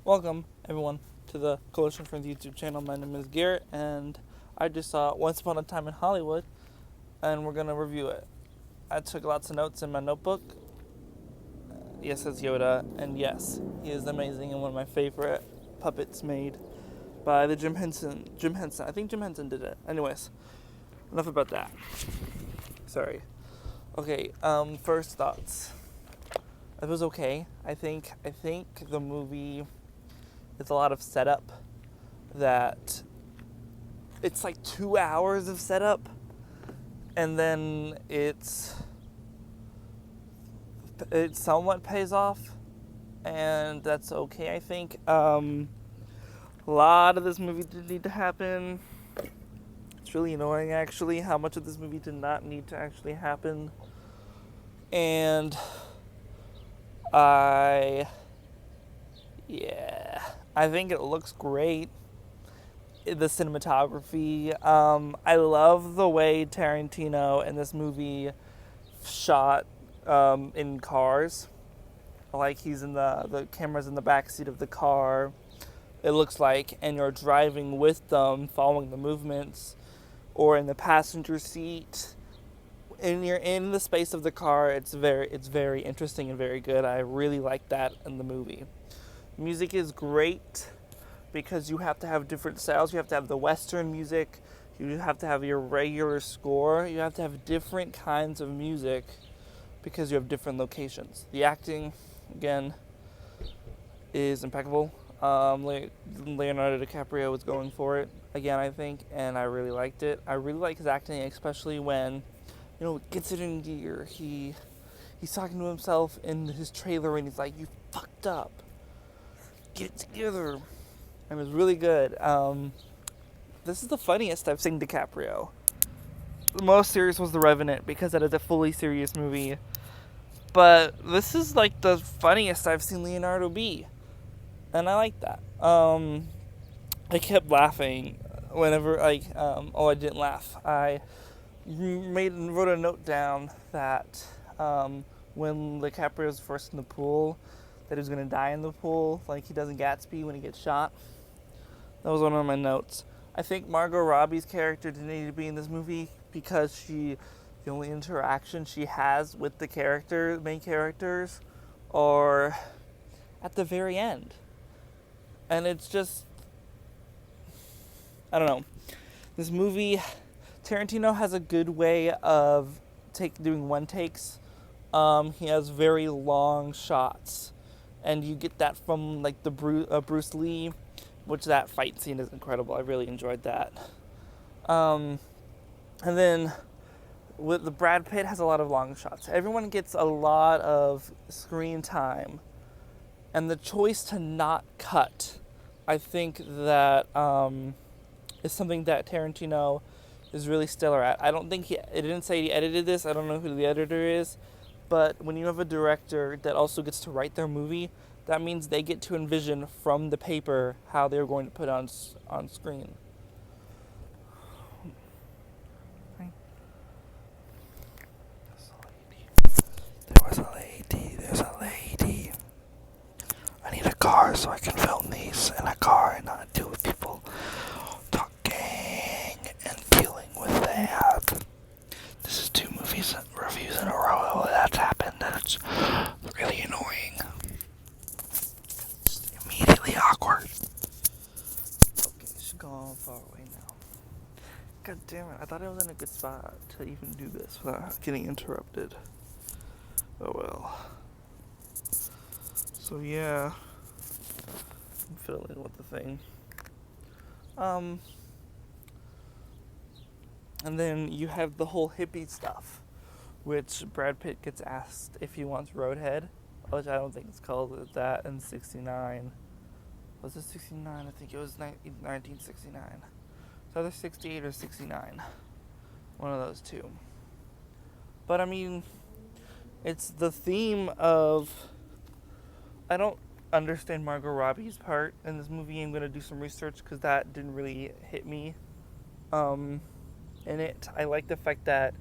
Welcome, everyone, to the Coalition Friends YouTube channel. My name is Garrett, and I just saw Once Upon a Time in Hollywood, and we're going to review it. I took lots of notes in my notebook. Yes, it's Yoda, and yes, he is amazing and one of my favorite puppets made by the Jim Henson. I think Jim Henson did it. Anyways, enough about that. Sorry. Okay, first thoughts. It was okay. I think the movie... It's a lot of setup that it's like 2 hours of setup, and then it somewhat pays off, and that's okay. I think a lot of this movie didn't need to happen. It's really annoying, actually, how much of this movie did not need to actually happen. And I think it looks great. The cinematography. I love the way Tarantino in this movie shot in cars. Like he's in the camera's in the backseat of the car. It looks like, and you're driving with them, following the movements, or in the passenger seat. And you're in the space of the car. It's very interesting and very good. I really like that in the movie. Music is great because you have to have different styles. You have to have the Western music. You have to have your regular score. You have to have different kinds of music because you have different locations. The acting, again, is impeccable. Leonardo DiCaprio was going for it again, I think, and I really liked it. I really like his acting, especially when, gets it in gear. He's talking to himself in his trailer, and he's like, "You fucked up. Get it together." And it was really good. This is the funniest I've seen DiCaprio. The most serious was The Revenant because that is a fully serious movie. But this is like the funniest I've seen Leonardo be. And I like that. I kept laughing whenever, I didn't laugh. I wrote a note down that when DiCaprio's first in the pool, that he's going to die in the pool, like he does in Gatsby when he gets shot. That was one of my notes. I think Margot Robbie's character didn't need to be in this movie because the only interaction she has with the main characters, are at the very end. And it's just, I don't know. This movie, Tarantino has a good way of doing one takes. He has very long shots. And you get that from like the Bruce Lee, which that fight scene is incredible. I really enjoyed that. And then with the Brad Pitt has a lot of long shots. Everyone gets a lot of screen time, and the choice to not cut, I think that is something that Tarantino is really stellar at. I don't think it didn't say he edited this. I don't know who the editor is. But when you have a director that also gets to write their movie, that means they get to envision from the paper how they're going to put on screen. There's a lady. I need a car so I can film these in a car and not deal with people talking and dealing with that. This is 2 reviews in a row that's happened, and it's really annoying. Just immediately awkward. Okay, she's gone far away now. God damn it, I thought I was in a good spot to even do this without getting interrupted. Oh well. So yeah, I'm fiddling with the thing. And then you have the whole hippie stuff, which Brad Pitt gets asked if he wants Roadhead, which I don't think it's called that in 69. Was it 69? I think it was 1969. It's either 68 or 69. One of those two. But I mean, it's the theme of... I don't understand Margot Robbie's part in this movie. I'm going to do some research because that didn't really hit me. In it, I like the fact that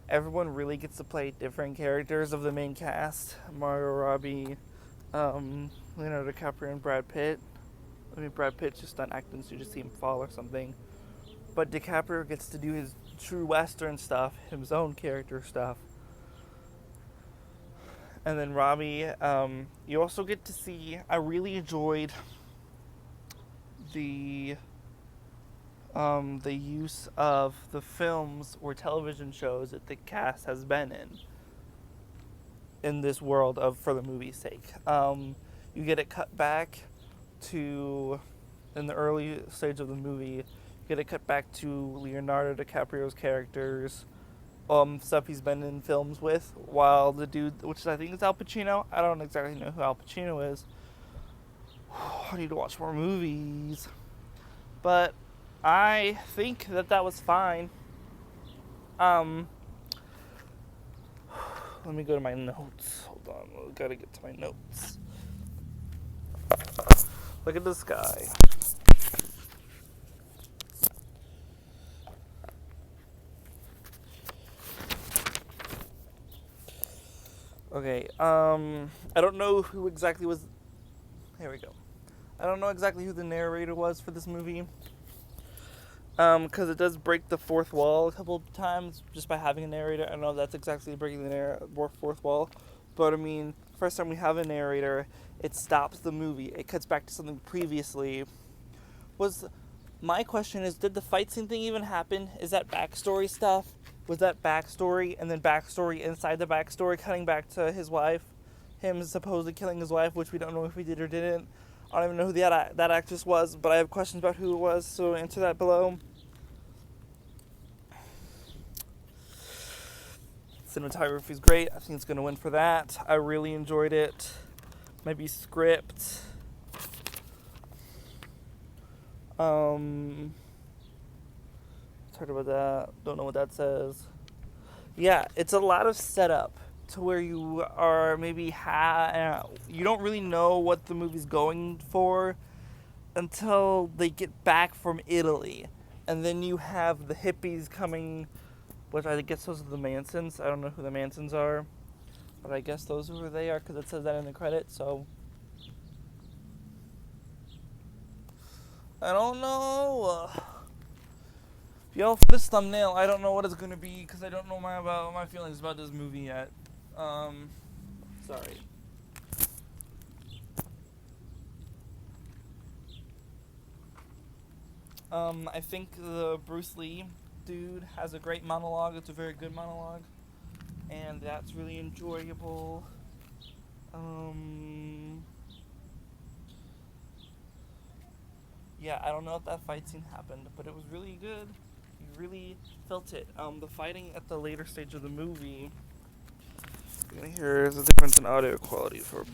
everyone really gets to play different characters of the main cast. Margot Robbie Leonardo DiCaprio and Brad Pitt. I mean, Brad Pitt's just done acting, so you just see him fall or something. But DiCaprio gets to do his true Western stuff, his own character stuff. And then Robbie, you also get to see. I really enjoyed the use of the films or television shows that the cast has been in this world of for the movie's sake. You get it cut back to in the early stage of the movie. You get it cut back to Leonardo DiCaprio's characters, stuff he's been in films with, while the dude, which I think is Al Pacino. I don't exactly know who Al Pacino is. I need to watch more movies, but I think that was fine. Let me go to my notes. Hold on, I gotta get to my notes. Look at the sky. Okay, I don't know who exactly was. Here we go. I don't know exactly who the narrator was for this movie. Because it does break the fourth wall a couple of times just by having a narrator. I don't know if that's exactly breaking the fourth wall. But I mean, first time we have a narrator, it stops the movie. It cuts back to something previously. My question is, did the fight scene thing even happen? Is that backstory stuff? Was that backstory and then backstory inside the backstory cutting back to his wife? Him supposedly killing his wife, which we don't know if he did or didn't. I don't even know who that actress was, but I have questions about who it was, so answer that below. Cinematography is great. I think it's going to win for that. I really enjoyed it. Maybe script. Talked about that. Don't know what that says. Yeah, it's a lot of setup to where you are maybe you don't really know what the movie's going for until they get back from Italy, and then you have the hippies coming, which I guess those are the Mansons. I don't know who the Mansons are, but I guess those are who they are because it says that in the credits. So I don't know. Y'all, for this thumbnail, I don't know what it's gonna be because I don't know my feelings about this movie yet. Sorry. I think the Bruce Lee dude has a great monologue. It's a very good monologue, and that's really enjoyable. Yeah, I don't know if that fight scene happened, but it was really good. You really felt it. The fighting at the later stage of the movie. You're gonna hear the difference in audio quality for a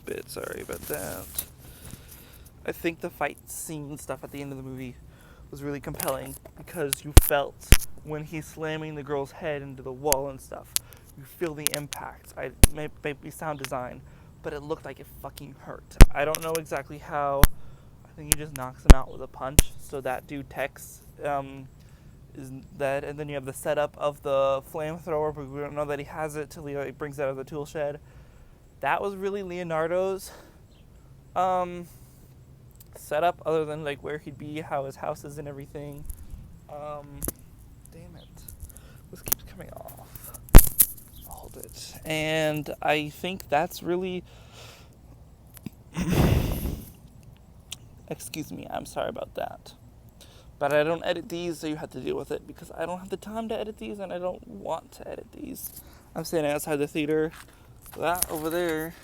bit. Sorry about that. I think the fight scene stuff at the end of the movie was really compelling because you felt when he's slamming the girl's head into the wall and stuff. You feel the impact. Maybe sound design, but it looked like it fucking hurt. I don't know exactly how. I think he just knocks him out with a punch. So that dude Tex is dead, and then you have the setup of the flamethrower, but we don't know that he has it till he brings it out of the tool shed. That was really Leonardo's setup, other than like where he'd be, how his house is, and everything. Damn it, this keeps coming off. I'll hold it, and I think that's really. Excuse me, I'm sorry about that. But I don't edit these, so you have to deal with it because I don't have the time to edit these and I don't want to edit these. I'm standing outside the theater. That over there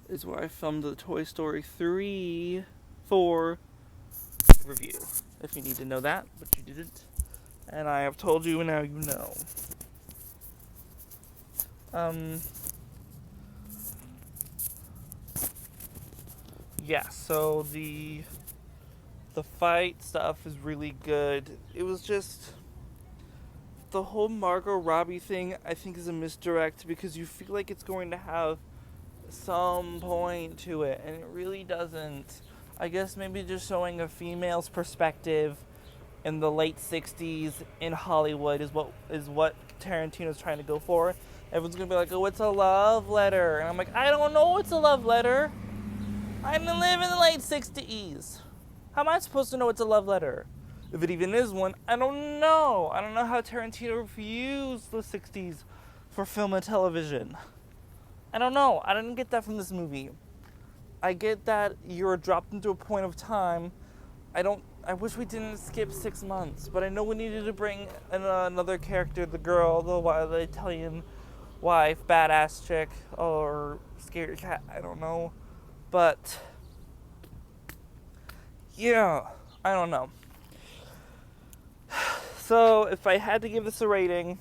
is where I filmed the Toy Story 4 review. If you need to know that, but you didn't. And I have told you, and now you know. Yeah, so the fight stuff is really good. It was just the whole Margot Robbie thing, I think, is a misdirect because you feel like it's going to have some point to it, and it really doesn't. I guess maybe just showing a female's perspective in the late 60s in Hollywood is what Tarantino's trying to go for. Everyone's gonna be like, oh, it's a love letter. And I'm like, I don't know it's a love letter. I didn't live in the late 60s. How am I supposed to know it's a love letter? If it even is one, I don't know. I don't know how Tarantino views the 60s for film and television. I don't know. I didn't get that from this movie. I get that you're dropped into a point of time. I wish we didn't skip 6 months, but I know we needed to bring another character, the girl, the Italian wife, badass chick, or scary cat, I don't know. But, yeah, I don't know. So, if I had to give this a rating,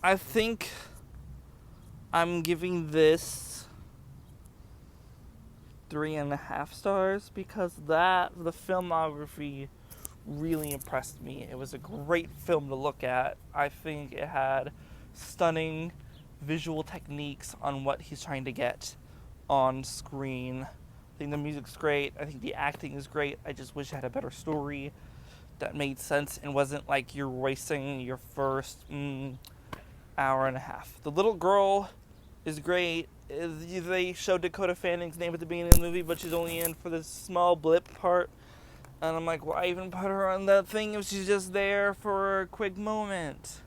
I think I'm giving this 3.5 stars because the filmography really impressed me. It was a great film to look at. I think it had stunning visual techniques on what he's trying to get on screen. I think the music's great. I think the acting is great. I just wish it had a better story that made sense and wasn't like you're wasting your first hour and a half. The little girl is great. They showed Dakota Fanning's name at the beginning of the movie, but she's only in for this small blip part. And I'm like, why even put her on that thing if she's just there for a quick moment?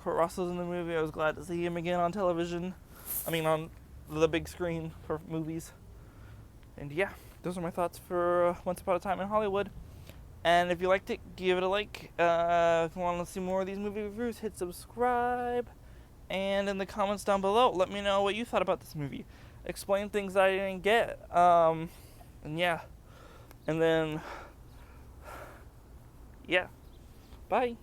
Kurt Russell's in the movie. I was glad to see him again on television. On the big screen for movies. And yeah, those are my thoughts for Once Upon a Time in Hollywood. And if you liked it, give it a like. If you want to see more of these movie reviews, hit subscribe. And in the comments down below, let me know what you thought about this movie. Explain things that I didn't get. And yeah. And then, yeah. Bye.